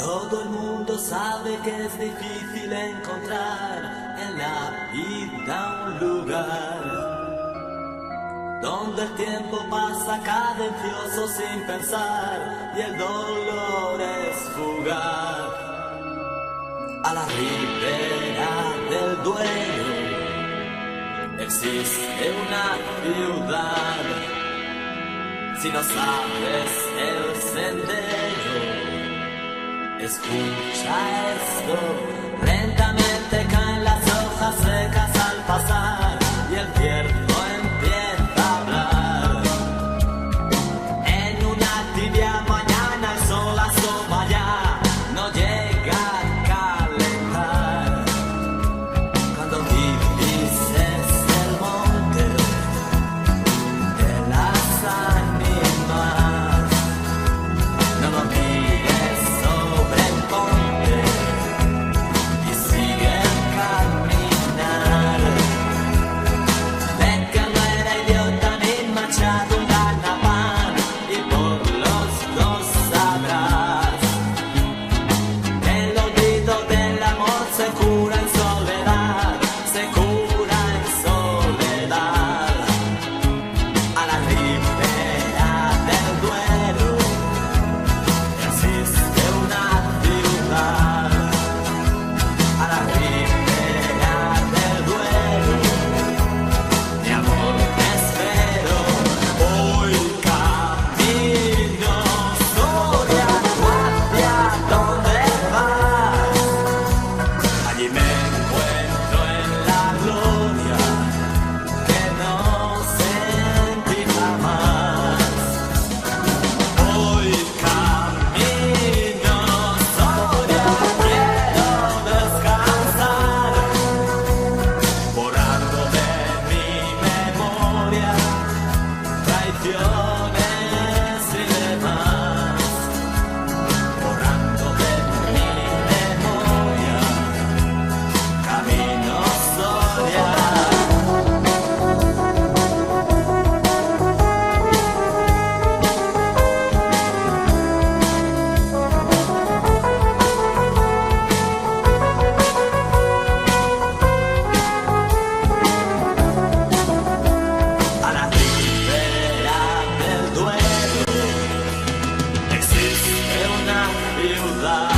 Todo el mundo sabe que es difícil encontrar en la vida un lugar donde el tiempo pasa cadencioso sin pensar y el dolor es fugaz. A la ribera del Duero existe una ciudad. Si no sabes el sendero, escucha esto. Lentamente caen las hojas secas al pasar y el tierno empieza a hablar. En una tibia mañana el sol asoma ya, no llega a calentar. Cuando divises el monte de las ánimas, no lo mires sobre el ponte y sigue el caminar. Ven que no era idiota ni machado un ganapán y por los dos sabrás que el olvido del amor se cura en soledad, se cura en soledad. A la ribera del Duero existe una ciudad. A la ribera del Duero, mi amor, te espero. Voy camino Soria, hacia donde vas. Allí me encuentro en la gloria que no sentí jamás. Voy camino Soria, quiero descansar, borrando de mi memoria traiciones y demás. Borrando de mi memoria camino Soria. A la ribera del Duero existe una ciudad.